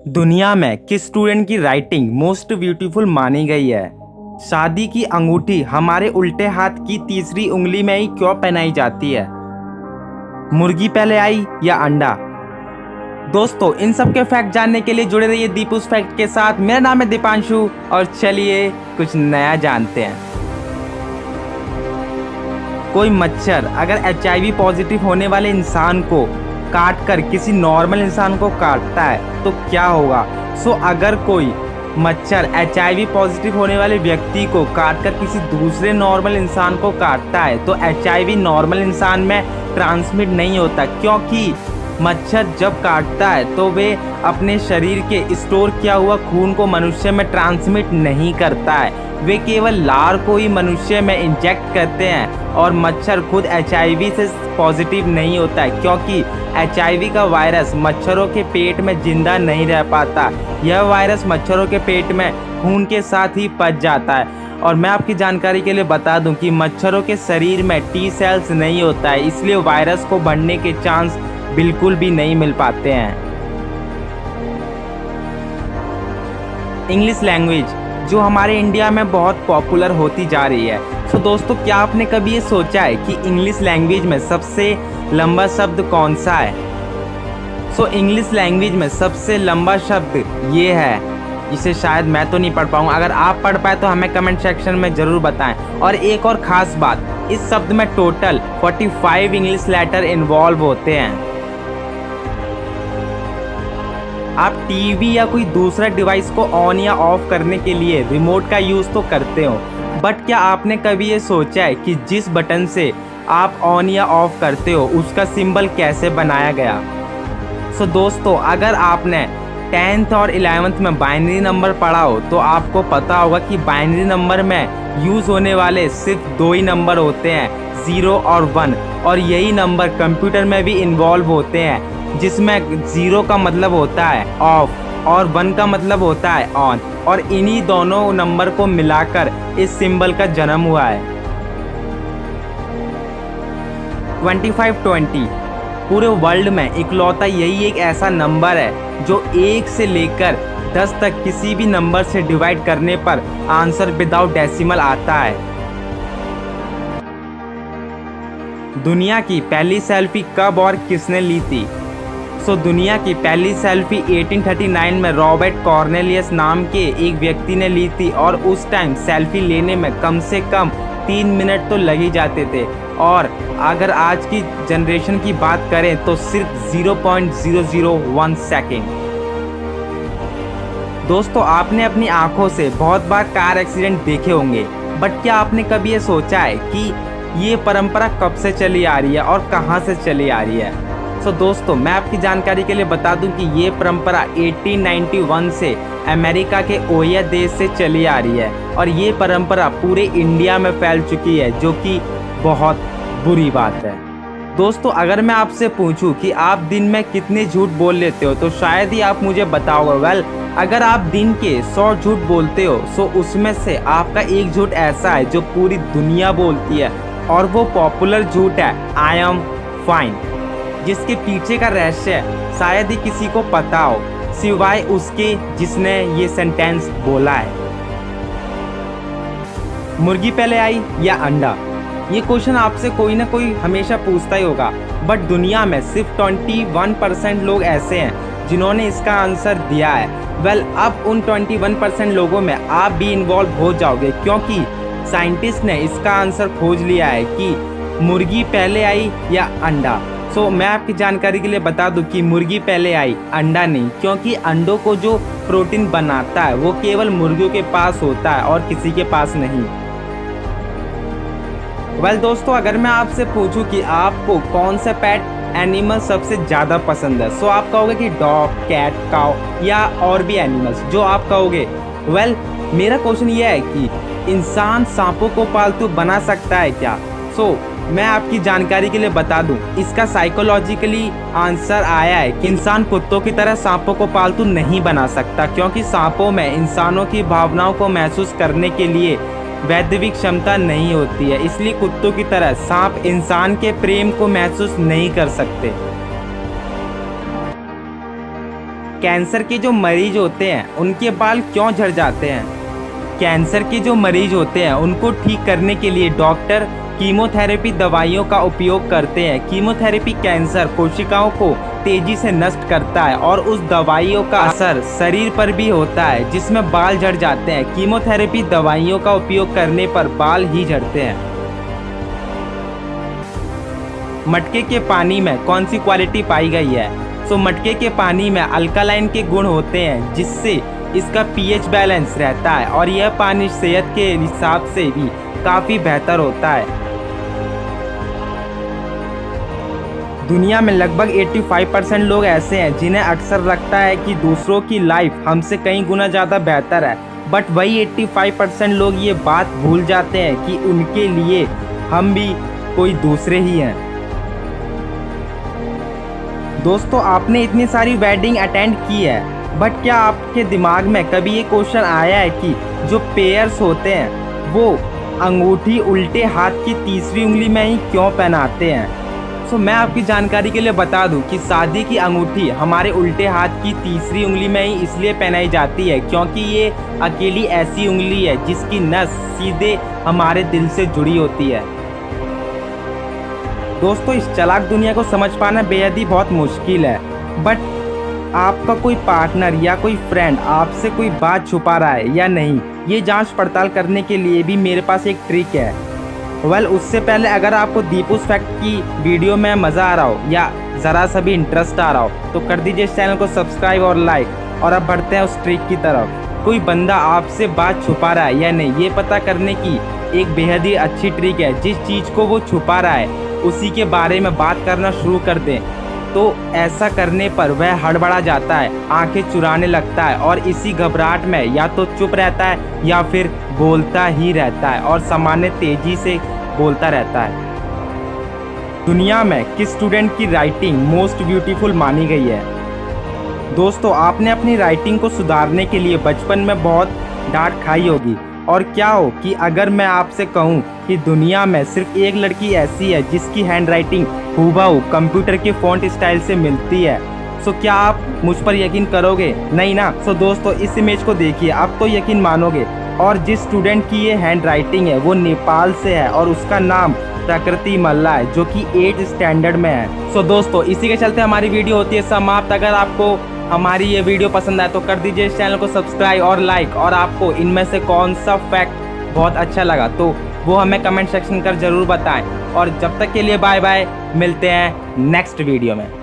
दुनिया में किस स्टूडेंट की राइटिंग मोस्ट ब्यूटीफुल मानी गई है? शादी की अंगूठी हमारे उल्टे हाथ की तीसरी उंगली में ही क्यों पहनाई जाती है? मुर्गी पहले आई या अंडा? दोस्तों, इन सब के फैक्ट जानने के लिए जुड़े रहिए दीपूस फैक्ट के साथ। मेरा नाम है दीपांशु और चलिए कुछ नया जानते हैं। कोई मच्छर अगर HIV पॉजिटिव होने वाले इंसान को काट कर किसी नॉर्मल इंसान को काटता है तो क्या होगा? अगर कोई मच्छर HIV पॉजिटिव होने वाले व्यक्ति को काट कर किसी दूसरे नॉर्मल इंसान को काटता है तो HIV नॉर्मल इंसान में ट्रांसमिट नहीं होता, क्योंकि मच्छर जब काटता है तो वे अपने शरीर के स्टोर किया हुआ खून को मनुष्य में ट्रांसमिट नहीं करता है। वे केवल लार को ही मनुष्य में इंजेक्ट करते हैं और मच्छर खुद HIV से पॉजिटिव नहीं होता है, क्योंकि HIV का वायरस मच्छरों के पेट में जिंदा नहीं रह पाता। यह वायरस मच्छरों के पेट में खून के साथ ही पच जाता है। और मैं आपकी जानकारी के लिए बता दूं कि मच्छरों के शरीर में T सेल्स नहीं होता है, इसलिए वायरस को बढ़ने के चांस बिल्कुल भी नहीं मिल पाते हैं। इंग्लिश लैंग्वेज जो हमारे इंडिया में बहुत पॉपुलर होती जा रही है। दोस्तों, क्या आपने कभी ये सोचा है कि इंग्लिश लैंग्वेज में सबसे लंबा शब्द कौन सा है? इंग्लिश लैंग्वेज में सबसे लंबा शब्द ये है, जिसे शायद मैं तो नहीं पढ़ पाऊंगा। अगर आप पढ़ पाए तो हमें कमेंट सेक्शन में ज़रूर बताएं। और एक और ख़ास बात, इस शब्द में टोटल 45 इंग्लिश लेटर इन्वॉल्व होते हैं। आप टीवी या कोई दूसरा डिवाइस को ऑन या ऑफ करने के लिए रिमोट का यूज़ तो करते हो, बट क्या आपने कभी ये सोचा है कि जिस बटन से आप ऑन या ऑफ करते हो उसका सिंबल कैसे बनाया गया? दोस्तों, अगर आपने 10th और 11th में बाइनरी नंबर पढ़ा हो तो आपको पता होगा कि बाइनरी नंबर में यूज़ होने वाले सिर्फ दो ही नंबर होते हैं, 0 और 1। और यही नंबर कंप्यूटर में भी इन्वॉल्व होते हैं, जिसमें 0 का मतलब होता है ऑफ और 1 का मतलब होता है ऑन। और इन्हीं दोनों नंबर को मिलाकर इस सिंबल का जन्म हुआ है। 2520 पूरे वर्ल्ड में इकलौता यही एक ऐसा नंबर है जो 1 से लेकर 10 तक किसी भी नंबर से डिवाइड करने पर आंसर विदाउट डेसिमल आता है। दुनिया की पहली सेल्फी कब और किसने ली थी? दुनिया की पहली सेल्फी 1839 में रॉबर्ट कॉर्नेलियस नाम के एक व्यक्ति ने ली थी। और उस टाइम सेल्फी लेने में कम से कम 3 मिनट तो लग ही जाते थे। और अगर आज की जनरेशन की बात करें तो सिर्फ 0.001 सेकेंड। दोस्तों, आपने अपनी आंखों से बहुत बार कार एक्सीडेंट देखे होंगे, बट क्या आपने कभी ये सोचा है कि ये परंपरा कब से चली आ रही है और कहाँ से चली आ रही है? दोस्तों, मैं आपकी जानकारी के लिए बता दूं कि ये परंपरा 1891 से अमेरिका के ओहियो देश से चली आ रही है। और ये परंपरा पूरे इंडिया में फैल चुकी है, जो कि बहुत बुरी बात है। दोस्तों, अगर मैं आपसे पूछूं कि आप दिन में कितने झूठ बोल लेते हो तो शायद ही आप मुझे बताओगे। अगर आप दिन के 100 झूठ बोलते हो तो उसमें से आपका एक झूठ ऐसा है जो पूरी दुनिया बोलती है, और वो पॉपुलर झूठ है आई एम फाइन, जिसके पीछे का रहस्य शायद ही किसी को पता हो सिवाय उसके जिसने ये सेंटेंस बोला है। मुर्गी पहले आई या अंडा? ये क्वेश्चन आपसे कोई ना कोई हमेशा पूछता ही होगा, बट दुनिया में सिर्फ 21% लोग ऐसे हैं जिन्होंने इसका आंसर दिया है। अब उन 21% लोगों में आप भी इन्वॉल्व हो जाओगे, क्योंकि साइंटिस्ट ने इसका आंसर खोज लिया है कि मुर्गी पहले आई या अंडा। मैं आपकी जानकारी के लिए बता दूं कि मुर्गी पहले आई, अंडा नहीं, क्योंकि अंडों को जो प्रोटीन बनाता है वो केवल मुर्गियों के पास होता है और किसी के पास नहीं। दोस्तों, अगर मैं आपसे पूछूं कि आपको कौन सा पेट एनिमल सबसे ज़्यादा पसंद है, आप कहोगे कि डॉग, कैट, काऊ या और भी एनिमल्स जो आप कहोगे। मेरा क्वेश्चन ये है कि इंसान सांपों को पालतू बना सकता है क्या? मैं आपकी जानकारी के लिए बता दूं, इसका साइकोलॉजिकली आंसर आया है कि इंसान कुत्तों की तरह सांपों को पालतू नहीं बना सकता, क्योंकि सांपों में इंसानों की भावनाओं को महसूस करने के लिए वैद्यविक क्षमता नहीं होती है, इसलिए कुत्तों की तरह सांप इंसान के प्रेम को महसूस नहीं कर सकते। कैंसर के जो मरीज होते हैं उनके बाल क्यों झड़ जाते हैं? कैंसर के जो मरीज होते हैं उनको ठीक करने के लिए डॉक्टर कीमोथेरेपी दवाइयों का उपयोग करते हैं। कीमोथेरेपी कैंसर कोशिकाओं को तेजी से नष्ट करता है और उस दवाइयों का असर शरीर पर भी होता है जिसमें बाल झड़ जाते हैं। कीमोथेरेपी दवाइयों का उपयोग करने पर बाल ही झड़ते हैं। मटके के पानी में कौन सी क्वालिटी पाई गई है? तो मटके के पानी में अल्कालाइन के गुण होते हैं जिससे इसका पीएच बैलेंस रहता है और यह पानी सेहत के हिसाब से भी काफ़ी बेहतर होता है। दुनिया में लगभग 85% लोग ऐसे हैं जिन्हें अक्सर लगता है कि दूसरों की लाइफ हमसे कई गुना ज़्यादा बेहतर है, बट वही 85% लोग ये बात भूल जाते हैं कि उनके लिए हम भी कोई दूसरे ही हैं। दोस्तों, आपने इतनी सारी वेडिंग अटेंड की है, बट क्या आपके दिमाग में कभी ये क्वेश्चन आया है कि जो पेयर्स होते हैं वो अंगूठी उल्टे हाथ की तीसरी उंगली में ही क्यों पहनाते हैं? तो मैं आपकी जानकारी के लिए बता दूं कि शादी की अंगूठी हमारे उल्टे हाथ की तीसरी उंगली में ही इसलिए पहनाई जाती है क्योंकि ये अकेली ऐसी उंगली है जिसकी नस सीधे हमारे दिल से जुड़ी होती है। दोस्तों, इस चालाक दुनिया को समझ पाना बेहद ही बहुत मुश्किल है, बट आपका कोई पार्टनर या कोई फ्रेंड आपसे कोई बात छुपा रहा है या नहीं, ये जांच पड़ताल करने के लिए भी मेरे पास एक ट्रिक है। उससे पहले अगर आपको दीपूस फैक्ट की वीडियो में मज़ा आ रहा हो या ज़रा सा भी इंटरेस्ट आ रहा हो तो कर दीजिए इस चैनल को सब्सक्राइब और लाइक। और अब बढ़ते हैं उस ट्रिक की तरफ। कोई बंदा आपसे बात छुपा रहा है या नहीं, ये पता करने की एक बेहद ही अच्छी ट्रिक है। जिस चीज़ को वो छुपा रहा है उसी के बारे में बात करना शुरू कर दें, तो ऐसा करने पर वह हड़बड़ा जाता है, आंखें चुराने लगता है और इसी घबराहट में या तो चुप रहता है या फिर बोलता ही रहता है और सामान्य तेजी से बोलता रहता है। दुनिया में किस स्टूडेंट की राइटिंग मोस्ट ब्यूटीफुल मानी गई है? दोस्तों, आपने अपनी राइटिंग को सुधारने के लिए बचपन में बहुत डांट खाई होगी। और क्या हो कि अगर मैं आपसे कहूं कि दुनिया में सिर्फ एक लड़की ऐसी है जिसकी हैंडराइटिंग हूबहू कंप्यूटर के फॉन्ट स्टाइल से मिलती है, सो क्या आप मुझ पर यकीन करोगे? नहीं ना। सो दोस्तों, इस इमेज को देखिए, आप तो यकीन मानोगे। और जिस स्टूडेंट की ये हैंडराइटिंग है वो नेपाल से है और उसका नाम प्रकृति मल्ला है जो कि 8th स्टैंडर्ड में है। सो दोस्तों, इसी के चलते हमारी वीडियो होती है समाप्त। अगर आपको हमारी ये वीडियो पसंद आए तो कर दीजिए इस चैनल को सब्सक्राइब और लाइक। और आपको इनमें से कौन सा फैक्ट बहुत अच्छा लगा तो वो हमें कमेंट सेक्शन कर ज़रूर बताएं। और जब तक के लिए बाय बाय, मिलते हैं नेक्स्ट वीडियो में।